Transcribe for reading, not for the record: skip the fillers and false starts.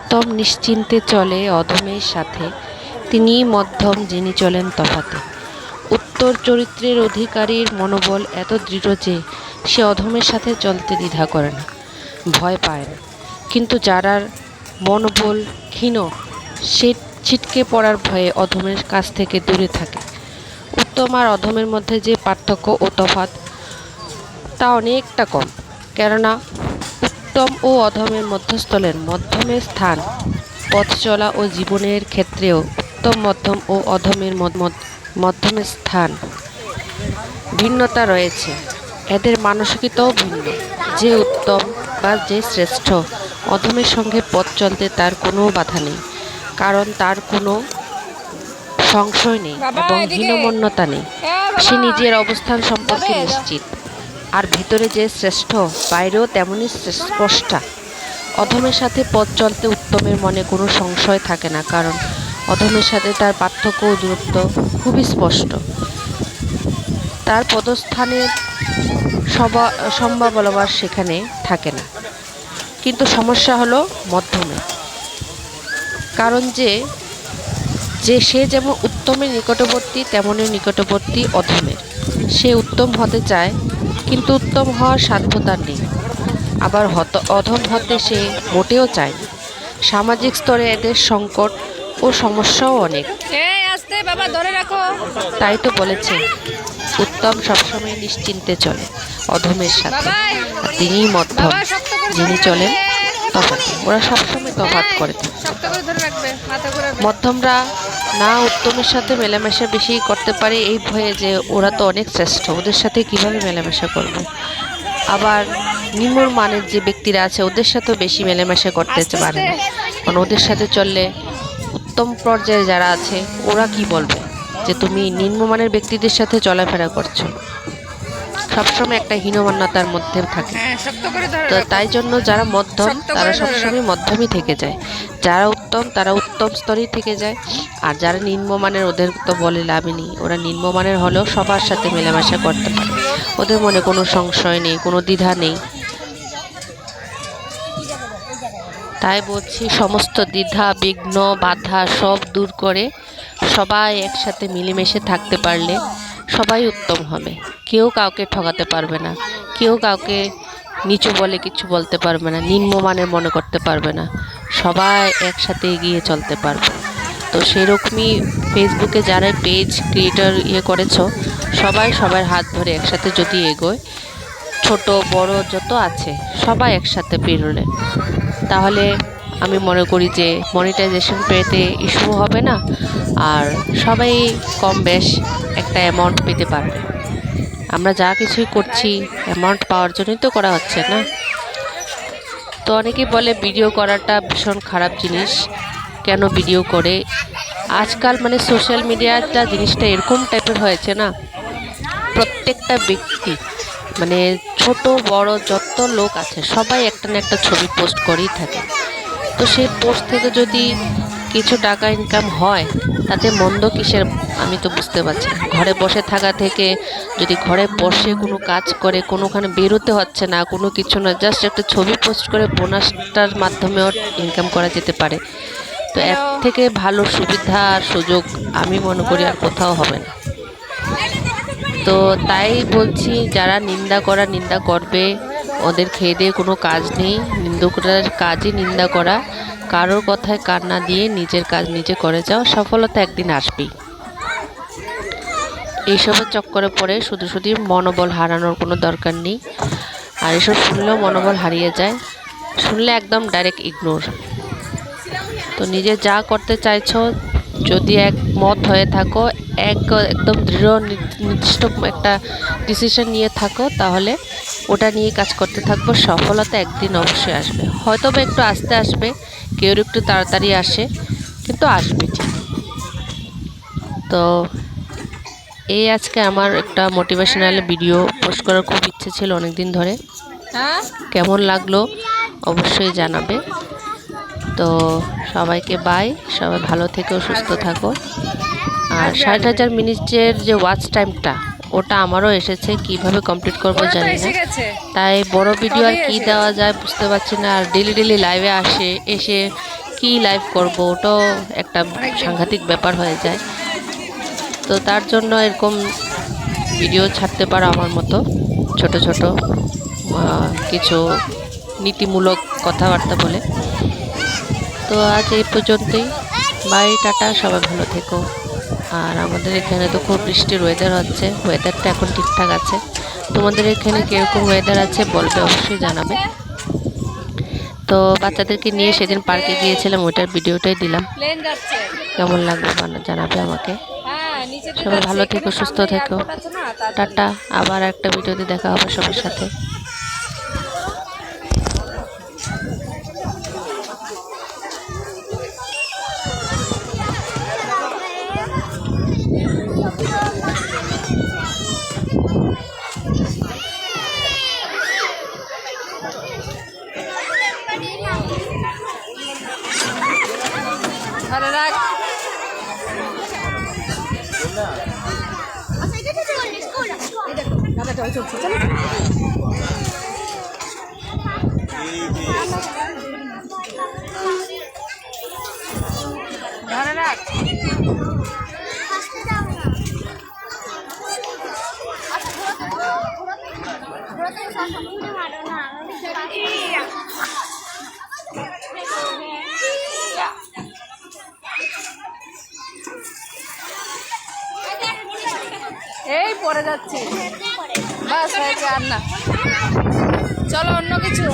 উত্তম নিশ্চিন্তে চলে অধমের সাথে, তিনিই মধ্যম যিনি চলেন তফাতে। উত্তর চরিত্রের অধিকারীর মনোবল এত দৃঢ় যে সে অধমের সাথে চলতে দ্বিধা করে না, ভয় পায় না। কিন্তু যারার মনোবল ক্ষীণ সে ছিটকে পড়ার ভয়ে অধমের কাছ থেকে দূরে থাকে। উত্তম আর অধমের মধ্যে যে পার্থক্য ও তফাৎ তা অনেকটা কম, কেননা উত্তম ও অধমের মধ্যস্থলের মধ্যমের স্থান পথ চলা ও জীবনের ক্ষেত্রেও উত্তম মধ্যম ও অধমের মধ্যমের স্থান ভিন্নতা রয়েছে। এদের মানসিকতাও ভিন্ন। যে উত্তম বা যে শ্রেষ্ঠ, অধমের সঙ্গে পথ চলতে তার কোনো বাধা নেই, কারণ তার কোনো সংশয় নেই এবং হীনমন্যতা নেই। সে নিজের অবস্থান সম্পর্কে নিশ্চিত। আর ভিতরে যে শ্রেষ্ঠ, বাইরেও তেমনই স্পষ্টা। অধমের সাথে পথ চলতে উত্তমের মনে কোনো সংশয় থাকে না, কারণ অধমের সাথে তার পার্থক্য ও দূরত্ব খুবই স্পষ্ট। তার পদস্থানের সম্ভাবনা সেখানে থাকে না। কিন্তু সমস্যা হলো মধ্যমে, কারণ সে যেমন উত্তমের নিকটবর্তী তেমনই নিকটবর্তী অধমের। সে উত্তম হতে চায়, কিন্তু উত্তম হওয়ার সাধ্য তার নেই। আবার অধম হতে সে মোটেও চায় না। সামাজিক স্তরে এদের সংকট ও সমস্যাও অনেক। তাই তো বলেছে, উত্তম সবসময় নিশ্চিন্তে চলে অধমের সাথে, আর তিনিই মধ্যম যিনি চলেন তফাতে। ওরা সবসময় তফাৎ করে থাকে। মধ্যমরা না উত্তমের সাথে মেলামেশা বেশি করতে পারে এই ভয়ে যে ওরা তো অনেক শ্রেষ্ঠ, ওদের সাথে কিভাবে মেলামেশা করবে। আবার নিম্ন মানের যে ব্যক্তিরা আছে ওদের সাথেও বেশি মেলামেশা করতে পারে না, কারণ ওদের সাথে চললে উত্তম পর্যায়ে যারা আছে ওরা কি বলবে যে তুমি নিম্নমানের ব্যক্তিদের সাথে চলাফেরা করছো। সবসময় একটা হীনমান্যতার মধ্যে থাকে। তো তাই জন্য যারা মধ্যম তারা সবসময় মধ্যমই থেকে যায়, যারা উত্তম তারা উত্তম স্তরেই থেকে যায়। আর যারা নিম্নমানের ওদের তো বলে লাভই নেই। ওরা নিম্নমানের হলেও সবার সাথে মেলামেশা করতে পারে, ওদের মনে কোনো সংশয় নেই, কোনো দ্বিধা নেই। তাই বলছি, সমস্ত দ্বিধা বিঘ্ন বাধা সব দূর করে সবাই একসাথে মিলেমিশে থাকতে পারলে সবাই উত্তম হবে। কেউ কাউকে ঠকাতে পারবে না, কেউ কাউকে নিচু বলে কিছু বলতে পারবে না, নিম্নমানের মনে করতে পারবে না। সবাই একসাথে এগিয়ে চলতে পারবে। তো সেরকমই ফেসবুকে যারা পেজ ক্রিয়েটর করেছো, সবাই সবার হাত ধরে একসাথে যদি এগোয়, ছোট বড় যত আছে সবাই একসাথে পেরোলে, তাহলে আমি মনে করি যে মনিটাইজেশন পেতে ইস্যু হবে না, আর সবাই কম বেশ একটা অ্যামাউন্ট পেতে পারবে। আমরা যা কিছুই করছি অ্যামাউন্ট পাওয়ার জন্যই তো করা হচ্ছে না। তো অনেকে বলে ভিডিও করাটা ভীষণ খারাপ জিনিস, কেন ভিডিও করে। আজকাল মানে সোশ্যাল মিডিয়াটা জিনিসটা এরকম টাইপের হয়েছে না, প্রত্যেকটা ব্যক্তি মানে ছোট বড় যত লোক আছে সবাই একটা না একটা ছবি পোস্ট করেই থাকে। তো সেই পোস্ট থেকে যদি কিছু টাকা ইনকাম হয় তাতে মন্দ কিসের আমি তো বুঝতে পারছি না। ঘরে বসে থাকা থেকে যদি ঘরে বসে কোনো কাজ করে, কোনোখানে বেরোতে হচ্ছে না, কোনো কিছু না, জাস্ট একটা ছবি পোস্ট করে বোনাসটার মাধ্যমেও ইনকাম করা যেতে পারে। তো এর থেকে ভালো সুবিধা আর সুযোগ আমি মনে করি আর কোথাও হবে না। তো তাই বলছি, যারা নিন্দা করবে, ওদের খেয়ে দিয়ে কোনো কাজ নেই। নিন্দুকদের কাজই নিন্দা করা, কারোর কথায় কান না দিয়ে নিজের কাজ নিজে করে যাও, সফলতা একদিন আসবেই। এইসবের চক্করে পড়ে শুধু মনোবল হারানোর কোনো দরকার নেই। আর এসব শুনলেও মনোবল হারিয়ে যায়, শুনলে একদম ডাইরেক্ট ইগনোর। তো নিজে যা করতে চাইছো যদি একমত হয়ে থাকো, একদম দৃঢ় নির্দিষ্ট একটা ডিসিশন নিয়ে থাকো, তাহলে ওটা নিয়ে কাজ করতে থাকবো। সফলতা একদিন অবশ্যই আসবে, হয়তো বা একটু আস্তে আসবে, কেউ একটু তাড়াতাড়ি আসে, কিন্তু আসবে ঠিক। তো এই আজকে আমার একটা মোটিভেশনাল ভিডিও পোস্ট করার খুব ইচ্ছে ছিল অনেক দিন ধরে। কেমন লাগলো অবশ্যই জানাবে। তো সবাইকে বাই, সবাই ভালো থেকো, সুস্থ থাকো। আর 60,000 মিনিটের যে ওয়াচ টাইমটা ওটা আমারও এসেছে, কিভাবে কমপ্লিট করবো জানি না। তাই বড় ভিডিও আর কি দেওয়া যায় বুঝতে পারছি না। আর ডেলি লাইভে এসে কি লাইভ করব, ওটাও একটা সাংঘাতিক ব্যাপার হয়ে যায়। তো তার জন্য এরকম ভিডিও ছাড়তে পারো আমার মতো ছোট ছোট কিছু নীতিমূলক কথাবার্তা বলে। তো আজ এই পর্যন্তই, বাই, টাটা, সবাই ভালো থেকো। আর আমাদের এখানে তো খুব বৃষ্টির ওয়েদার হচ্ছে, ওয়েদারটা এখন ঠিকঠাক আছে। তোমাদের এখানে কীরকম ওয়েদার আছে বলবে, অবশ্যই জানাবে। তো বাচ্চাদেরকে নিয়ে সেদিন পার্কে গিয়েছিলাম, ওইটার ভিডিওটাই দিলাম। কেমন লাগবে জানাবে আমাকে। সবাই ভালো থেকো, সুস্থ থেকো, টাটা। আবার একটা ভিডিওতে দেখা হবে সবার সাথে। ধরে রাখ। ধরে রাখ। এই পড়ে যাচ্ছি, বাস হয়েছে আর না, চলো অন্য কিছু।